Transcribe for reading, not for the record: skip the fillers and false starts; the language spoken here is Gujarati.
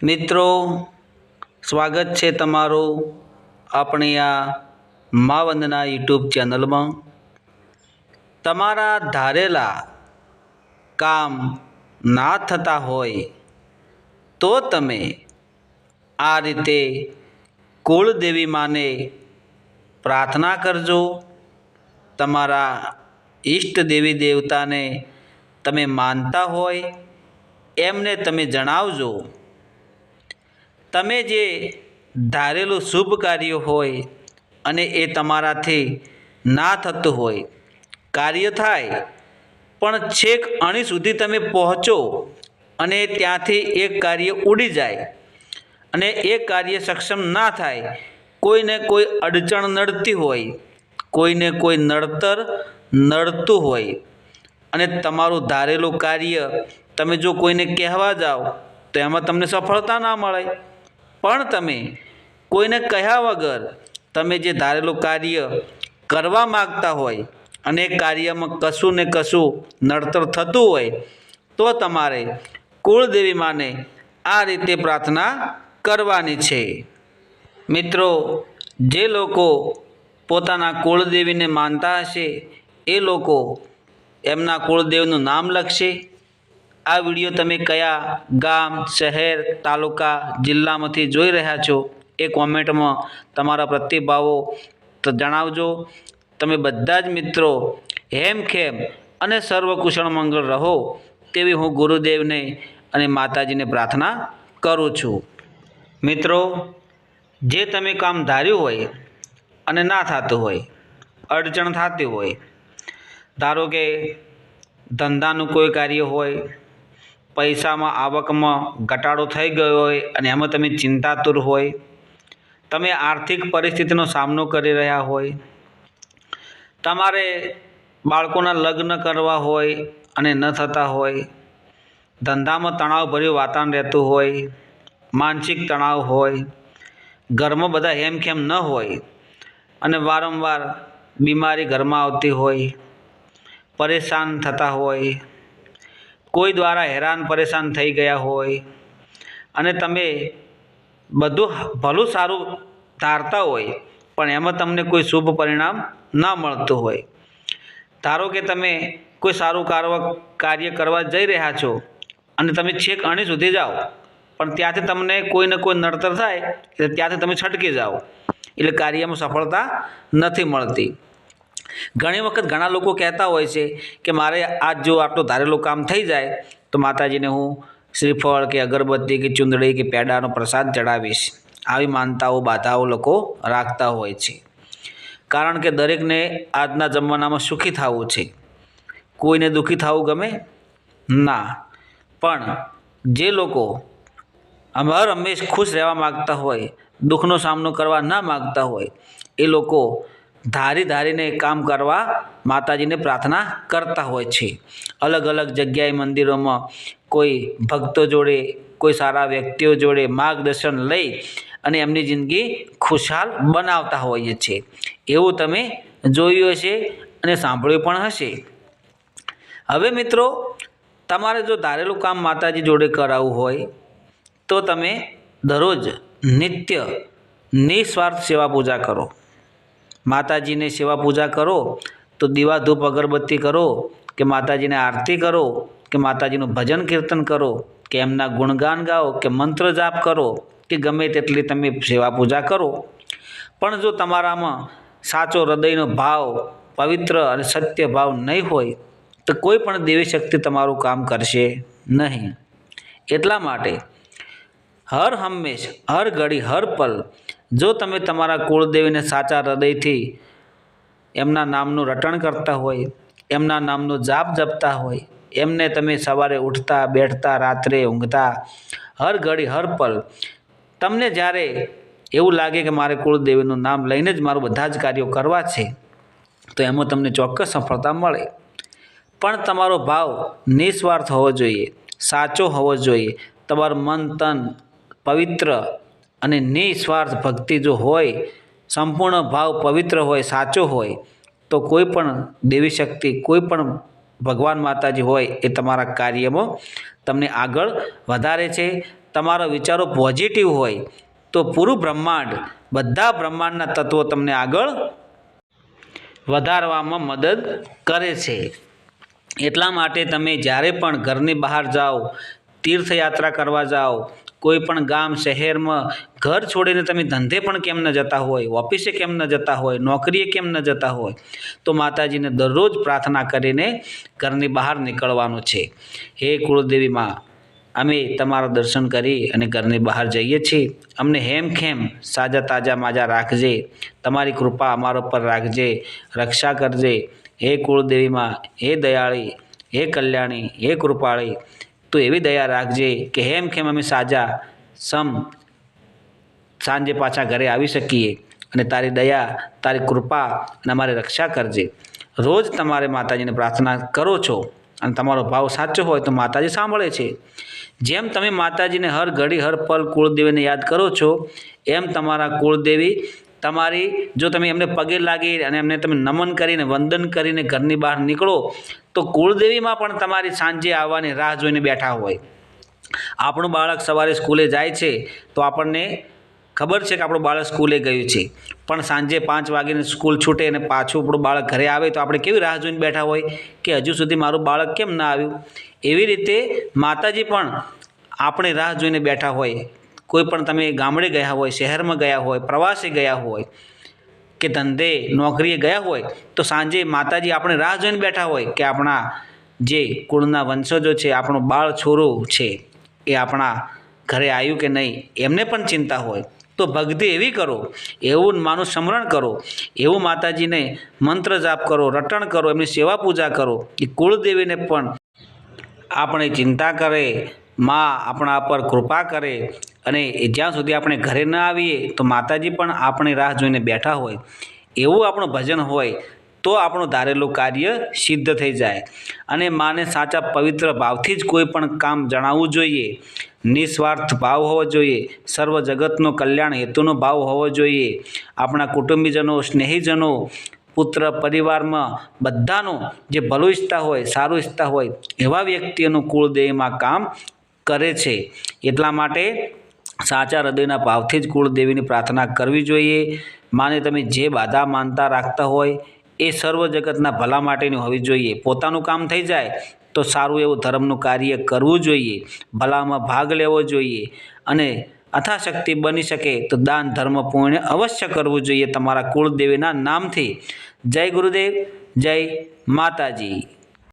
મિત્રો, સ્વાગત છે તમારું આપણી આ મા વંદના યુટ્યુબ ચેનલમાં। તમારા ધારેલા કામ ના થતા હોય તો તમે આ રીતે કુળદેવી માને પ્રાર્થના કરજો। તમારા ઈષ્ટ દેવી દેવતાને તમે માનતા હોય એમને તમે જણાવજો। તમે જે ધારેલું શુભ કાર્ય હોય અને એ તમારાથી ના થતું હોય, કાર્ય થાય પણ છેક અણી સુધી તમે પહોંચો અને ત્યાંથી એક કાર્ય ઉડી જાય અને એ કાર્ય સક્ષમ ના થાય, કોઈને કોઈ અડચણ નડતી હોય, કોઈને કોઈ નડતર નડતું હોય અને તમારું ધારેલું કાર્ય તમે જો કોઈને કહેવા જાઓ તો એમાં તમને સફળતા ના મળે। પણ તમે કોઈને કહ્યા વગર તમે જે ધારેલું કાર્ય કરવા માગતા હોય અને એ કાર્યમાં કશું ને કશું નડતર થતું હોય તો તમારે કુળદેવી માને આ રીતે પ્રાર્થના કરવાની છે। મિત્રો, જે લોકો પોતાના કુળદેવીને માનતા હશે એ લોકો એમના કુળદેવનું નામ લખશે। આ વિડીયો તમે કયા ગામ, શહેર, તાલુકા, જિલ્લામાંથી જોઈ રહ્યા છો એ કોમેન્ટમાં તમારા પ્રતિભાવો તો જણાવજો। તમે બધા જ મિત્રો હેમખેમ અને સર્વકુશળ મંગળ રહો તેવી હું ગુરુદેવને અને માતાજીને પ્રાર્થના કરું છું। મિત્રો, જે તમે કામ ધાર્યું હોય અને ના થતું હોય, અડચણ થતી હોય, ધારો કે ધંધાનું કોઈ કાર્ય હોય, પૈસામાં આવકમાં ઘટાડો થઈ ગયો હોય અને એમાં તમે ચિંતાતુર હોય, તમે આર્થિક પરિસ્થિતિનો સામનો કરી રહ્યા હોય, તમારે બાળકોના લગ્ન કરવા હોય અને ન થતા હોય, ધંધામાં તણાવભર્યું વાતાવરણ રહેતું હોય, માનસિક તણાવ હોય, ઘરમાં બધા હેમખેમ ન હોય અને વારંવાર બીમારી ઘરમાં આવતી હોય, પરેશાન થતા હોય, કોઈ દ્વારા હેરાન પરેશાન થઈ ગયા હોય અને તમે બધું ભલું સારું ધારતા હોય પણ એમાં તમને કોઈ શુભ પરિણામ ના મળતું હોય, ધારો કે તમે કોઈ સારું કાર્ય કરવા જઈ રહ્યા છો અને તમે છેક અણી સુધી જાઓ પણ ત્યાંથી તમને કોઈને કોઈ નડતર થાય એટલે ત્યાંથી તમે છટકી જાઓ એટલે કાર્યમાં સફળતા નથી મળતી। ઘણી વખત ઘણા લોકો કહેતા હોય છે કે મારે આજ જો આટલું ધારેલું કામ થઈ જાય તો માતાજીને હું શ્રીફળ કે અગરબત્તી કે ચૂંદડી કે પેડાનો પ્રસાદ ચડાવીશ। આવી માનતાઓ બાધાઓ લોકો રાખતા હોય છે, કારણ કે દરેકને આજના જમાનામાં સુખી થવું છે, કોઈને દુઃખી થવું ગમે ના। પણ જે લોકો હર હંમેશ ખુશ રહેવા માગતા હોય, દુઃખનો સામનો કરવા ના માગતા હોય એ લોકો ધારીને કામ કરવા માતાજીને પ્રાર્થના કરતા હોય છે। અલગ અલગ જગ્યાએ મંદિરોમાં કોઈ ભક્તો જોડે, કોઈ સારા વ્યક્તિઓ જોડે માર્ગદર્શન લઈ અને એમની જિંદગી ખુશહાલ બનાવતા હોઈએ છીએ। એવું તમે જોયું હશે અને સાંભળ્યું પણ હશે। હવે મિત્રો, તમારે જો ધારેલું કામ માતાજી જોડે કરાવવું હોય તો તમે દરરોજ નિત્ય નિસ્વાર્થ સેવા પૂજા કરો। માતાજીને સેવા પૂજા કરો તો દીવા ધૂપ અગરબત્તી કરો કે માતાજીને આરતી કરો કે માતાજીનું ભજન કીર્તન કરો કે એમના ગુણગાન ગાઓ કે મંત્ર જાપ કરો કે ગમે તેટલી તમે સેવા પૂજા કરો, પણ જો તમારામાં સાચો હૃદયનો ભાવ, પવિત્ર અને સત્ય ભાવ નહીં હોય તો કોઈ પણ દેવી શક્તિ તમારું કામ કરશે નહીં। એટલા માટે હર હંમેશ, હર ઘડી, હર પલ જો તમે તમારા કુળદેવીને સાચા હૃદયથી એમના નામનું રટણ કરતા હોય, એમના નામનો જાપ જપતા હોય, એમને તમે સવારે ઉઠતા બેઠતા, રાત્રે ઊંઘતા, હર ઘડી હર પલ તમને જ્યારે એવું લાગે કે મારે કુળદેવીનું નામ લઈને જ મારું બધા જ કાર્યો કરવા છે તો એમાં તમને ચોક્કસ સફળતા મળે। પણ તમારો ભાવ નિસ્વાર્થ હોવો જોઈએ, સાચો હોવો જોઈએ। તમારું મન તન પવિત્ર અને નિસ્વાર્થ ભક્તિ જો હોય, સંપૂર્ણ ભાવ પવિત્ર હોય, સાચો હોય તો કોઈ પણ દેવી શક્તિ, કોઈ પણ ભગવાન માતાજી હોય એ તમારા કાર્યમાં તમને આગળ વધારે છે, તમારા વિચારો પોઝિટિવ હોય તો પૂરું બ્રહ્માંડ, બધા બ્રહ્માંડના તત્વો તમને આગળ વધારવામાં મદદ કરે છે. એટલા માટે તમે જ્યારે પણ ઘરની બહાર જાઓ, તીર્થયાત્રા કરવા જાઓ, કોઈ પણ ગામ શહેરમાં ઘર છોડીને તમે ધંધે પણ કેમ ન જતા હોય, ઓફિસે કેમ ન જતા હોય, નોકરીએ કેમ ન જતા હોય, તો માતાજીને દરરોજ પ્રાર્થના કરીને ઘરની બહાર નીકળવાનું છે. હે કુળદેવી માં, અમે તમારા દર્શન કરી અને ઘરની બહાર જઈએ છીએ. અમને હેમખેમ સાજા તાજા માજા રાખજે. તમારી કૃપા અમારા પર રાખજે, રક્ષા કરજે. હે કુળદેવી માં, હે દયાળી, હે કલ્યાણી, હે કૃપાળી, તું એવી દયા રાખજે કે હેમખેમ અમે સાંજે પાછા ઘરે આવી શકીએ. અને તારી દયા, તારી કૃપા અને અમારી રક્ષા કરજે. રોજ તમારે માતાજીને પ્રાર્થના કરો છો અને તમારો ભાવ સાચો હોય તો માતાજી સાંભળે છે. જેમ તમે માતાજીને હર ઘડી હર પલ કુળદેવીને યાદ કરો છો, એમ તમારા કુળદેવી તમારી, જો તમે એમને પગે લાગી અને એમને તમે નમન કરીને વંદન કરીને ઘરની બહાર નીકળો તો કુળદેવીમાં પણ તમારી સાંજે આવવાની રાહ જોઈને બેઠા હોય. આપણું બાળક સવારે સ્કૂલે જાય છે તો આપણને ખબર છે કે આપણું બાળક સ્કૂલે ગયું છે, પણ સાંજે 5 વાગ્યાની સ્કૂલ છૂટે અને પાછું આપણું બાળક ઘરે આવે તો આપણે કેવી રાહ જોઈને બેઠા હોય કે હજુ સુધી મારું બાળક કેમ ના આવ્યું. એવી રીતે માતાજી પણ આપણે રાહ જોઈને બેઠા હોય. કોઈ પણ તમે ગામડે ગયા હોય, શહેરમાં ગયા હોય, પ્રવાસે ગયા હોય કે ધંધે નોકરીએ ગયા હોય તો સાંજે માતાજી આપણે રાહ જોઈને બેઠા હોય કે આપણા જે કુળના વંશજો છે, આપણું બાળ છોરું છે એ આપણા ઘરે આવ્યું કે નહીં, એમને પણ ચિંતા હોય. તો ભક્તિ એવી કરો, એવું માનું સ્મરણ કરો, એવું માતાજીને મંત્ર જાપ કરો, રટણ કરો, એમની સેવા પૂજા કરો કે કુળદેવીને પણ આપણે ચિંતા કરે, માં આપણા પર કૃપા કરે. અને જ્યાં સુધી આપણે ઘરે ન આવીએ તો માતાજી પણ આપણી રાહ જોઈને બેઠા હોય. એવું આપણું ભજન હોય તો આપણું ધારેલું કાર્ય સિદ્ધ થઈ જાય. અને માને સાચા પવિત્ર ભાવથી જ કોઈ પણ કામ જણાવવું જોઈએ. નિસ્વાર્થ ભાવ હોવો જોઈએ. સર્વ જગતનો કલ્યાણ હેતુનો ભાવ હોવો જોઈએ. આપણા કુટુંબીજનો, સ્નેહીજનો, પુત્ર પરિવારમાં બધાનું જે ભલું ઈચ્છતા હોય, સારું ઈચ્છતા હોય એવા વ્યક્તિઓનું કુળદેવીમાં કામ કરે છે. એટલા માટે સાચા હૃદયના ભાવથી જ કુળદેવીની પ્રાર્થના કરવી જોઈએ. માને તમે જે બાધા માનતા રાખતા હોય એ સર્વ જગતના ભલા માટેની હોવી જોઈએ. પોતાનું કામ થઈ જાય તો સારું એવું ધર્મનું કાર્ય કરવું જોઈએ, ભલામાં ભાગ લેવો જોઈએ અને અથાશક્તિ બની શકે તો દાન ધર્મ પુણ્ય અવશ્ય કરવું જોઈએ તમારા કુળદેવીના નામથી. જય ગુરુદેવ, જય માતાજી.